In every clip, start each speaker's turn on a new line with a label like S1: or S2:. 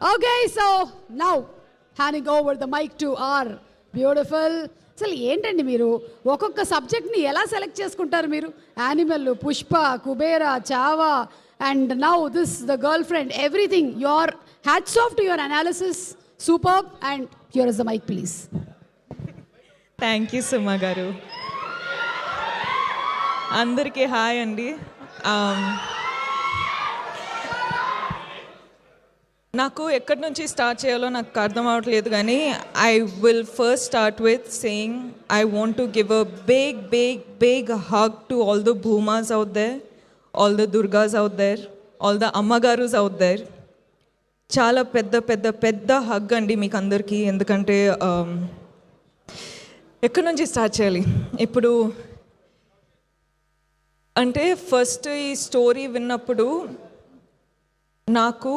S1: Okay, so now handing over the mic to our beautiful. అసలు ఏంటండి మీరు ఒక్కొక్క సబ్జెక్ట్ని ఎలా సెలెక్ట్ చేసుకుంటారు మీరు? Animal, Pushpa, Kubera, Chhaava and now this the girlfriend, everything. Your hats off to your analysis, superb. And here is the mic please.
S2: Thank you Suma garu. అందరికీ hi అండి. నాకు ఎక్కడి నుంచి స్టార్ట్ చేయాలో నాకు అర్థం అవ్వట్లేదు, కానీ I will first start with saying I want to give a big big big hug to all the Bhumas out there, all the Durgas out there, all the ammagarus out there. చాలా పెద్ద పెద్ద పెద్ద హగ్ అండి మీకు అందరికీ. ఎందుకంటే ఎక్కడి నుంచి స్టార్ట్ చేయాలి ఇప్పుడు అంటే, ఫస్ట్ ఈ స్టోరీ విన్నప్పుడు నాకు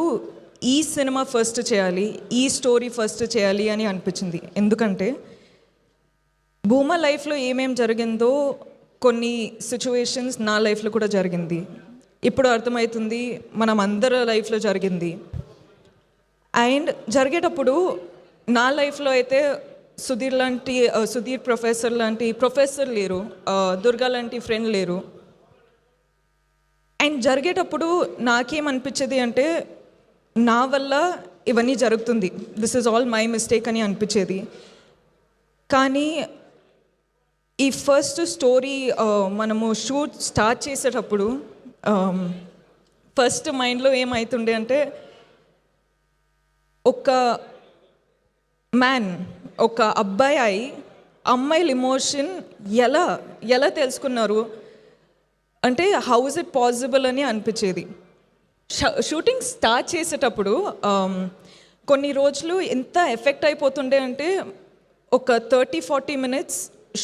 S2: ఈ సినిమా ఫస్ట్ చేయాలి, ఈ స్టోరీ ఫస్ట్ చేయాలి అని అనిపించింది. ఎందుకంటే భూమా లైఫ్లో ఏమేం జరిగిందో కొన్ని సిచ్యువేషన్స్ నా లైఫ్లో కూడా జరిగింది. ఇప్పుడు అర్థమవుతుంది మనం అందరి లైఫ్లో జరిగింది. అండ్ జరిగేటప్పుడు నా లైఫ్లో అయితే సుధీర్ ప్రొఫెసర్ లాంటి ప్రొఫెసర్ లేరు, దుర్గా లాంటి ఫ్రెండ్ లేరు. అండ్ జరిగేటప్పుడు నాకేమనిపించేది అంటే, నా వల్ల ఇవన్నీ జరుగుతుంది, this is all my mistake అని అనిపించేది. కానీ ఈ ఫస్ట్ స్టోరీ మనము షూట్ స్టార్ట్ చేసేటప్పుడు ఫస్ట్ మైండ్లో ఏమవుతుండే అంటే, ఒక మ్యాన్, ఒక అబ్బాయి అమ్మాయిల ఎమోషన్ ఎలా తెలుసుకున్నారు అంటే, హౌ ఇస్ ఇట్ పాసిబుల్ అని అనిపించేది. షూటింగ్ స్టార్ట్ చేసేటప్పుడు కొన్ని రోజులు ఎంత ఎఫెక్ట్ అయిపోతుండే అంటే, ఒక 30-40 minutes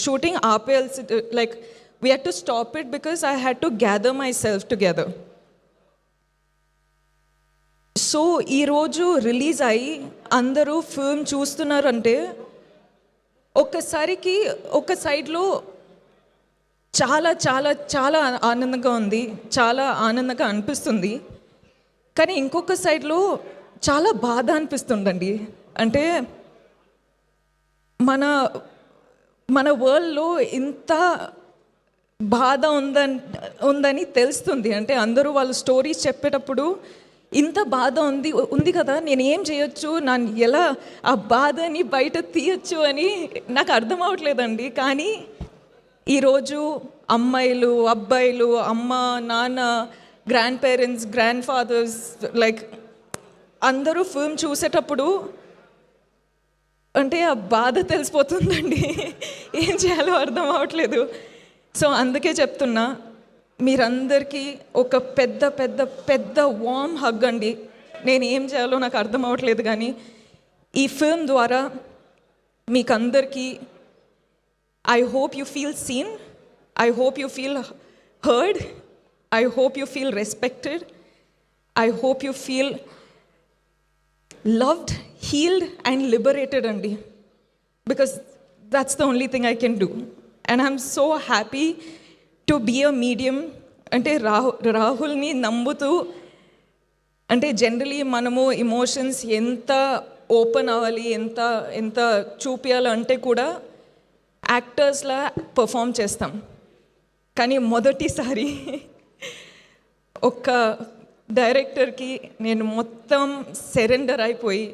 S2: షూటింగ్ ఆపేయాల్సి, like we had to stop it because I had to gather my self together. So ఈరోజు రిలీజ్ అయ్యి అందరూ ఫిల్మ్ చూస్తున్నారంటే, ఒక్కసారికి ఒక సైడ్లో చాలా చాలా చాలా ఆనందంగా ఉంది, చాలా ఆనందంగా అనిపిస్తుంది. కానీ ఇంకొక సైడ్లో చాలా బాధ అనిపిస్తుందండి. అంటే మన వరల్డ్లో ఇంత బాధ ఉందని తెలుస్తుంది. అంటే అందరూ వాళ్ళ స్టోరీస్ చెప్పేటప్పుడు ఇంత బాధ ఉంది కదా, నేను ఏం చేయొచ్చు, నన్ను ఎలా ఆ బాధని బయట తీయచ్చు అని నాకు అర్థం అవ్వట్లేదండి. కానీ ఈరోజు అమ్మాయిలు, అబ్బాయిలు, అమ్మ, నాన్న, grandparents, grandfathers, like అందరూ ఫిల్మ్ చూసేటప్పుడు అంటే ఆ బాధ తెలిసిపోతుందండి. ఏం చేయాలో అర్థం అవ్వట్లేదు. సో అందుకే చెప్తున్నా, మీరందరికీ ఒక పెద్ద పెద్ద పెద్ద వార్మ్ హగ్ అండి. నేను ఏం చేయాలో నాకు అర్థం అవ్వట్లేదు, కానీ ఈ ఫిల్మ్ ద్వారా మీకందరికీ I hope you feel seen. I hope you feel heard. I hope you feel respected. I hope you feel loved, healed and liberated, Andi. Because that's the only thing I can do. And I'm so happy to be a medium. Ante Rahulni nambutu, ante generally manamu emotions enta open avali, enta చూపియాలి అంటే కూడా యాక్టర్స్లా perform చేస్తాం. కానీ మొదటిసారి ఒక డైరెక్టర్కి నేను మొత్తం surrender అయిపోయి,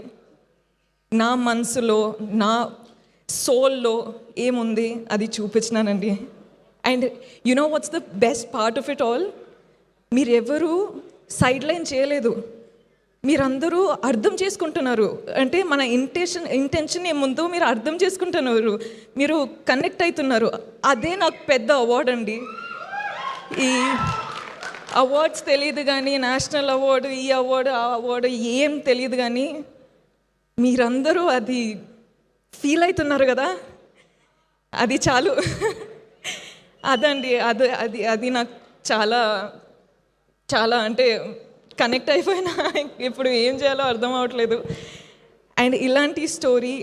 S2: నా మనసులో, నా సోల్లో ఏముంది అది చూపించినానండి. And you know what's the best part of it all, మీరెవరూ సైడ్ లైన్ చేయలేదు, మీరందరూ అర్థం చేసుకుంటున్నారు. అంటే మన ఇంటెన్షన్ ఏముందో మీరు అర్థం చేసుకుంటున్నారు, మీరు కనెక్ట్ అవుతున్నారు. అదే నాకు పెద్ద అవార్డ్ అండి. ఈ అవార్డ్స్ తెలియదు కానీ, నేషనల్ అవార్డు, ఈ అవార్డు, ఆ అవార్డు ఏం తెలియదు, కానీ మీరందరూ అది ఫీల్ అవుతున్నారు కదా, అది చాలు. అదండి, అది నాకు చాలా చాలా అంటే కనెక్ట్ అయిపోయినా. ఇప్పుడు ఏం చేయాలో అర్థం అవ్వట్లేదు. అండ్ ఇలాంటి స్టోరీ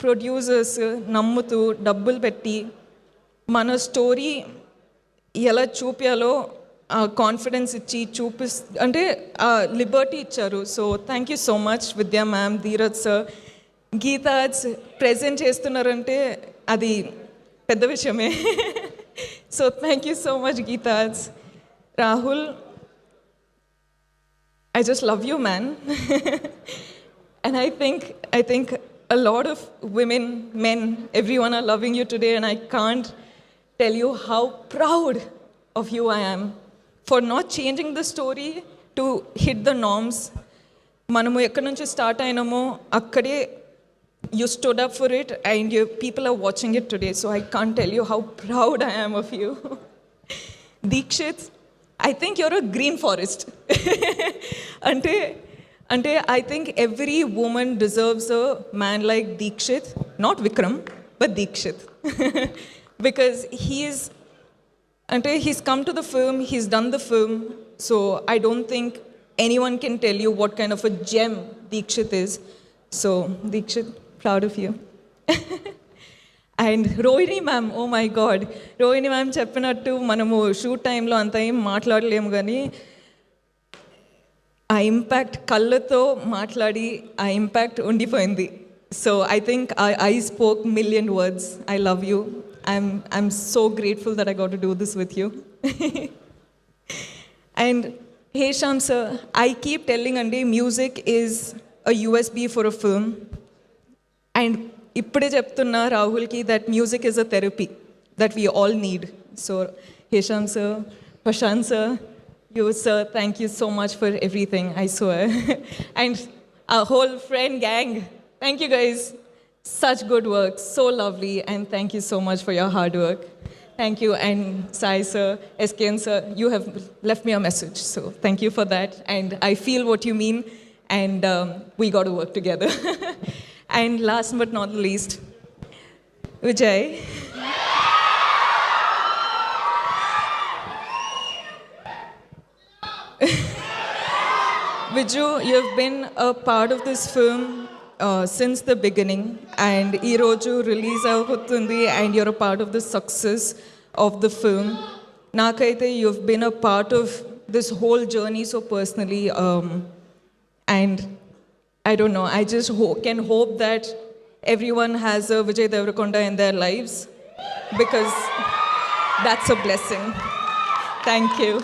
S2: ప్రొడ్యూసర్స్ నమ్ముతూ డబ్బులు పెట్టి మన స్టోరీ ఎలా చూపించాలో కాన్ఫిడెన్స్ ఇచ్చి అంటే లిబర్టీ ఇచ్చారు. So thank you so much విద్యా మ్యామ్, ధీరజ్ సార్. గీతాజ్ ప్రెజెంట్ చేస్తున్నారంటే అది పెద్ద విషయమే. So thank you so much గీతాజ్. Rahul, I just love you, man. And I think a lot of women, men, everyone are loving you today, and I can't tell you how proud of you I am for not changing the story to hit the norms. మనము ఎక్కడి నుంచి start అయినామో అక్కడే you stood up for it, and people are watching it today. So I can't tell you how proud I am of you. Deekshit, I think you're a green forest. అంటే I think every woman deserves a man like Deekshit, not Vikram, but Deekshit. Because he's come to the film, he's done the film, so I don't think anyone can tell you what kind of a gem Deekshit is. So Deekshit, proud of you. And Rohini ma'am, oh my God, Rohini ma'am చెప్పినట్టు మనము shoot టైంలో అంత ఏం మాట్లాడలేము, కానీ ఆ impact కళ్ళతో మాట్లాడి ఆ ఇంపాక్ట్ ఉండిపోయింది. So I think I spoke million words. I love you. I'm so grateful that I got to do this with you. And Hesham sir, I keep telling అండి, music is a USB for a film. And ఇప్పుడే చెప్తున్నా రాహుల్కి that music is a therapy that we all need. So Hesham sir, Prashanth sir, you sir, thank you so much for everything, I swear. And our whole friend gang, thank you guys. Such good work, so lovely, and thank you so much for your hard work. Thank you. And Sai sir, SKN sir, you have left me a message, so thank you for that. And I feel what you mean, and we got to work together. And last but not least, Vijay. Viju, you've been a part of this film since the beginning, and ee roju release avutundi, and you're a part of the success of the film. Nakaithe you've been a part of this whole journey so personally, and I don't know, I just can hope that everyone has a Vijay Deverakonda in their lives, because that's a blessing. Thank you.